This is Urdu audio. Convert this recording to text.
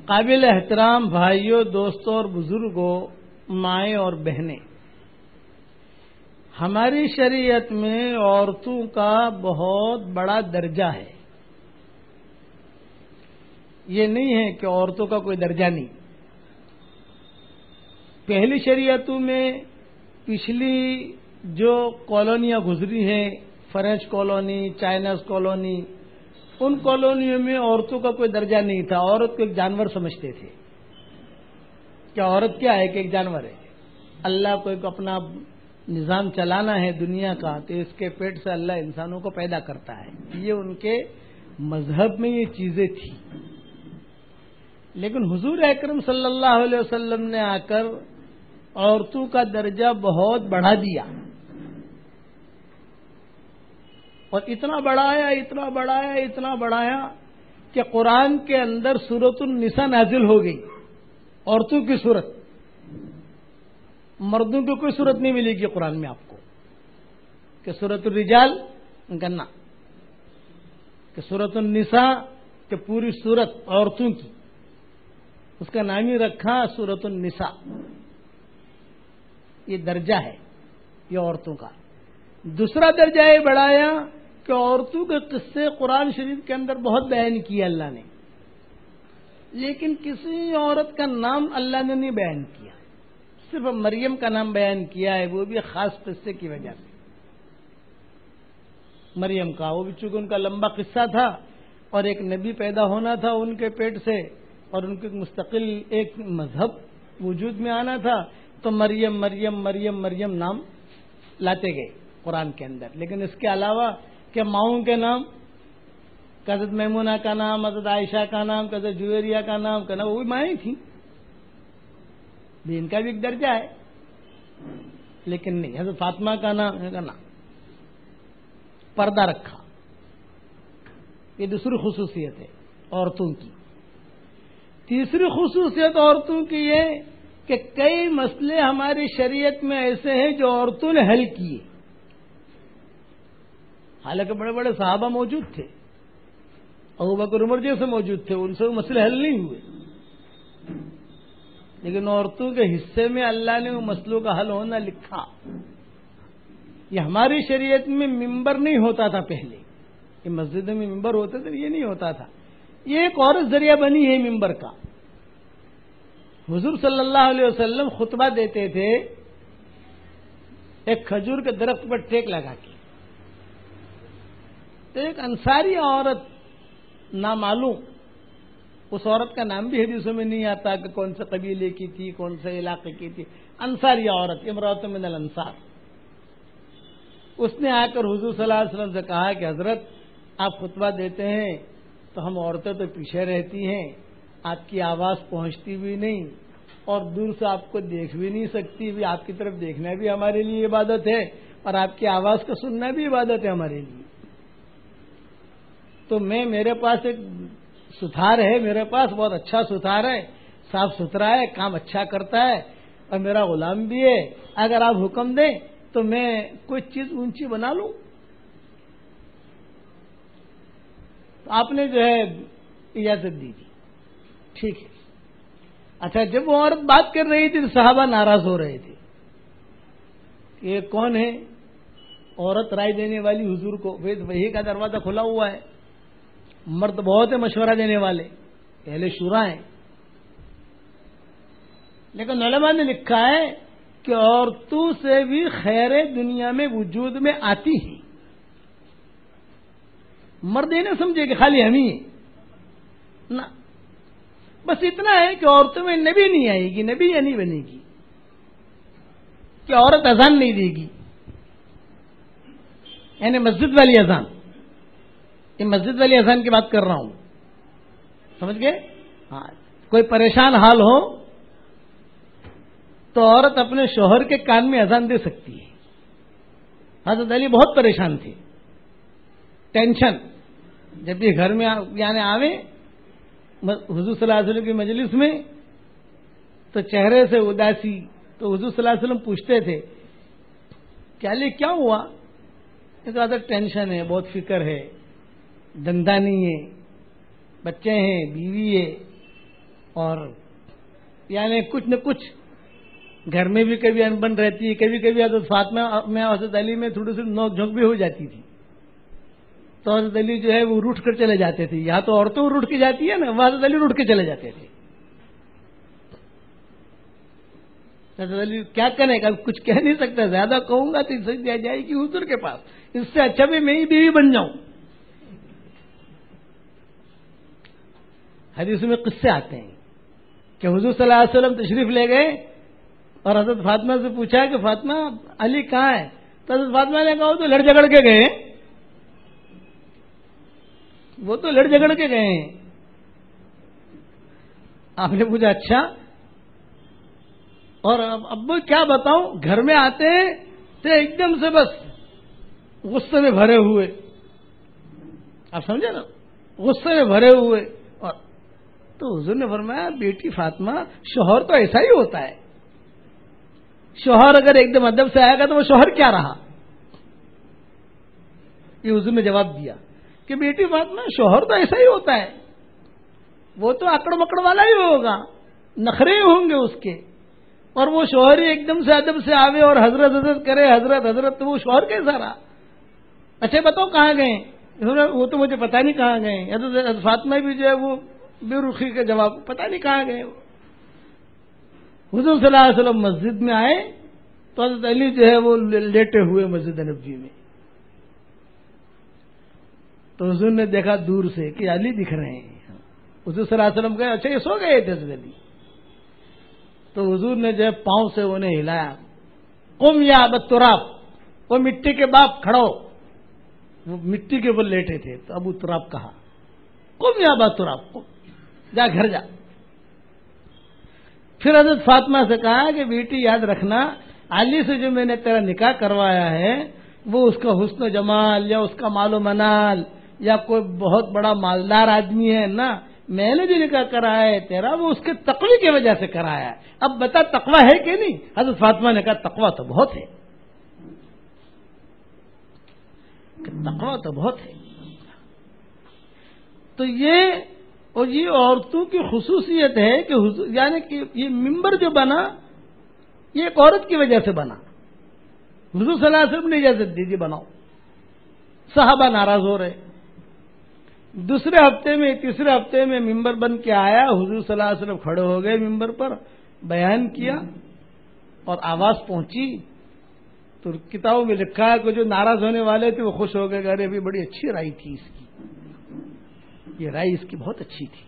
قابل احترام بھائیوں، دوستوں اور بزرگوں، مائیں اور بہنیں، ہماری شریعت میں عورتوں کا بہت بڑا درجہ ہے۔ یہ نہیں ہے کہ عورتوں کا کوئی درجہ نہیں۔ پہلی شریعتوں میں پچھلی جو کالونیاں گزری ہیں، فرینچ کالونی، چائناز کالونی، ان کالونیوں میں عورتوں کا کوئی درجہ نہیں تھا۔ عورت کو ایک جانور سمجھتے تھے۔ کیا عورت کیا ہے کہ ایک جانور ہے؟ اللہ کو ایک اپنا نظام چلانا ہے دنیا کا، تو اس کے پیٹ سے اللہ انسانوں کو پیدا کرتا ہے۔ یہ ان کے مذہب میں یہ چیزیں تھیں۔ لیکن حضور اکرم صلی اللہ علیہ وسلم نے آ کر عورتوں کا درجہ بہت بڑھا دیا، اور اتنا بڑھایا کہ قرآن کے اندر سورۃ النساء نازل ہو گئی، عورتوں کی صورت۔ مردوں کی کوئی صورت نہیں ملے گی قرآن میں آپ کو کہ سورۃ الرجال گنا، کہ سورۃ النساء کہ پوری صورت عورتوں کی، اس کا نام ہی رکھا سورۃ النساء۔ یہ درجہ ہے یہ عورتوں کا۔ دوسرا درجہ یہ بڑھایا کہ عورتوں کے قصے قرآن شریف کے اندر بہت بیان کیے اللہ نے، لیکن کسی عورت کا نام اللہ نے نہیں بیان کیا، صرف مریم کا نام بیان کیا ہے، وہ بھی خاص قصے کی وجہ سے۔ مریم کا، وہ بھی چونکہ ان کا لمبا قصہ تھا، اور ایک نبی پیدا ہونا تھا ان کے پیٹ سے، اور ان کے مستقل ایک مذہب وجود میں آنا تھا، تو مریم مریم مریم مریم نام لاتے گئے قرآن کے اندر۔ لیکن اس کے علاوہ کہ ماؤں کے نام، حضرت میمونہ کا نام، حضرت عائشہ کا نام، حضرت جویریہ کا نام، وہ بھی مائیں تھیں، ان کا بھی ایک درجہ ہے، لیکن نہیں حضرت فاطمہ کا نام پردہ رکھا۔ یہ دوسری خصوصیت ہے عورتوں کی۔ تیسری خصوصیت عورتوں کی یہ کہ کئی مسئلے ہماری شریعت میں ایسے ہیں جو عورتوں نے حل کیے، حالانکہ بڑے بڑے صحابہ موجود تھے، ابوبکر عمر جیسے موجود تھے، ان سے وہ مسئلے حل نہیں ہوئے، لیکن عورتوں کے حصے میں اللہ نے وہ مسئلوں کا حل ہونا لکھا۔ یہ ہماری شریعت میں ممبر نہیں ہوتا تھا پہلے، یہ مسجد میں ممبر ہوتے تھے، یہ نہیں ہوتا تھا، یہ ایک عورت ذریعہ بنی ہے ممبر کا۔ حضور صلی اللہ علیہ وسلم خطبہ دیتے تھے ایک کھجور کے درخت پر ٹیک لگا کے، تو ایک انصاری عورت نامعلوم، اس عورت کا نام بھی حدیثوں میں نہیں آتا کہ کون سے قبیلے کی تھی، کون سے علاقے کی تھی، انصاری عورت، امرأۃ من الانصار، اس نے آ کر حضور صلی اللہ علیہ وسلم سے کہا کہ حضرت آپ خطبہ دیتے ہیں تو ہم عورتیں تو پیچھے رہتی ہیں، آپ کی آواز پہنچتی بھی نہیں، اور دور سے آپ کو دیکھ بھی نہیں سکتی، بھی آپ کی طرف دیکھنا بھی ہمارے لیے عبادت ہے، اور آپ کی آواز کو سننا بھی عبادت ہے ہمارے لیے۔ تو میرے پاس ایک ستھار ہے، میرے پاس بہت اچھا ستھار ہے، صاف ستھرا ہے، کام اچھا کرتا ہے، اور میرا غلام بھی ہے، اگر آپ حکم دیں تو میں کوئی چیز اونچی بنا لوں۔ تو آپ نے جو ہے اجازت دی تھی، ٹھیک ہے۔ اچھا، جب وہ عورت بات کر رہی تھی تو صحابہ ناراض ہو رہے تھے کہ یہ کون ہے عورت رائے دینے والی حضور کو؟ وحی کا دروازہ کھلا ہوا ہے، مرد بہت ہے مشورہ دینے والے، اہل شورا ہیں، لیکن علماء نے لکھا ہے کہ عورتوں سے بھی خیریں دنیا میں وجود میں آتی ہیں۔ مرد یہ نہ سمجھے کہ خالی ہم ہی ہیں، نہ، بس اتنا ہے کہ عورتوں میں نبی نہیں آئے گی، نبی یا نہیں بنے گی، کہ عورت اذان نہیں دے گی، یعنی مسجد والی اذان، یہ مسجد والی اذان کی بات کر رہا ہوں، سمجھ گئے؟ ہاں، کوئی پریشان حال ہو تو عورت اپنے شوہر کے کان میں اذان دے سکتی ہے۔ حضرت علی بہت پریشان تھے، ٹینشن، جب بھی گھر میں یعنی آوے حضور صلی اللہ علیہ وسلم کی مجلس میں تو چہرے سے اداسی، تو حضور صلی اللہ علیہ وسلم پوچھتے تھے کہ علی کیا ہوا؟ زیادہ ٹینشن ہے، بہت فکر ہے، دندانی ہے، بچے ہیں، بیوی ہے، اور یعنی کچھ نہ کچھ گھر میں بھی کبھی انبن رہتی ہے، کبھی کبھی حضرت فاطمہ میں حضرت علی میں تھوڑی سی نوک جھونک بھی ہو جاتی تھی، تو حضرت علی جو ہے وہ روٹ کر چلے جاتے تھے. یہاں تو عورتوں روٹ کے جاتی ہے نا، وہ حضرت علی روٹ کے چلے جاتے تھے. حضرت علی کیا کرے گا، کچھ کہہ نہیں سکتا، زیادہ کہوں گا تو عزت دیا جائے گی حضور کے پاس، اس سے اچھا بھی میں ہی بیوی بن جاؤں. حدیث میں قصے آتے ہیں کہ حضور صلی اللہ علیہ وسلم تشریف لے گئے اور حضرت فاطمہ سے پوچھا کہ فاطمہ علی کہاں ہے؟ تو حضرت فاطمہ نے کہا وہ تو لڑ جھگڑ کے گئے، وہ تو لڑ جھگڑ کے گئے ہیں. آپ نے پوچھا اچھا، اور اب کیا بتاؤں، گھر میں آتے ہیں تو ایک دم سے بس غصے میں بھرے ہوئے، آپ سمجھے نا، غصے میں بھرے ہوئے. اور تو حضور نے فرمایا بیٹی فاطمہ شوہر تو ایسا ہی ہوتا ہے، شوہر اگر ایک دم ادب سے آئے گا تو وہ شوہر کیا رہا. یہ حضور نے جواب دیا کہ بیٹی فاطمہ شوہر تو ایسا ہی ہوتا ہے، وہ تو اکڑ مکڑ والا ہی ہوگا، نخرے ہوں گے اس کے، اور وہ شوہر ہی ایک دم سے ادب سے آوے اور حضرت حضرت کرے، حضرت حضرت، تو وہ شوہر کیسا رہا. اچھا بتاؤ کہاں گئے؟ وہ تو مجھے پتا نہیں کہاں گئے. حضرت فاطمہ بھی جو ہے وہ بے رخی کا جواب، پتا نہیں کہاں گئے. حضور صلی اللہ علیہ وسلم مسجد میں آئے تو حضرت علی جو ہے وہ لیٹے ہوئے مسجد نبوی میں. تو حضور نے دیکھا دور سے کہ علی دکھ رہے ہیں. حضور صلی اللہ علیہ وسلم کہے اچھا یہ سو گئے تھے حضرت علی. تو حضور نے جو ہے پاؤں سے انہیں ہلایا، قم یا ابا تراب، وہ مٹی کے باپ کھڑو. وہ مٹی کے اوپر لیٹے تھے تو ابو تراب کہا قم یا ابا تراب، جا گھر جا. پھر حضرت فاطمہ سے کہا کہ بیٹی یاد رکھنا علی سے جو میں نے تیرا نکاح کروایا ہے وہ اس کا حسن و جمال یا اس کا مال و منال یا کوئی بہت بڑا مالدار آدمی ہے نا، میں نے جو نکاح کرایا ہے تیرا وہ اس کے تقوی کی وجہ سے کرایا ہے. اب بتا تقوی ہے کہ نہیں؟ حضرت فاطمہ نے کہا تقوی تو بہت ہے، تقوی تو بہت ہے. تو یہ عورتوں کی خصوصیت ہے کہ یعنی کہ یہ ممبر جو بنا یہ ایک عورت کی وجہ سے بنا. حضور صلی اللہ علیہ وسلم نے اجازت دی بناؤ، صحابہ ناراض ہو رہے. دوسرے ہفتے میں تیسرے ہفتے میں ممبر بن کے آیا، حضور صلی اللہ علیہ وسلم کھڑے ہو گئے ممبر پر، بیان کیا اور آواز پہنچی تو کتابوں میں لکھا ہے کہ جو ناراض ہونے والے تھے وہ خوش ہو گئے کہ ارے بھی بڑی اچھی رائے تھی اس کی، یہ رائے اس کی بہت اچھی تھی.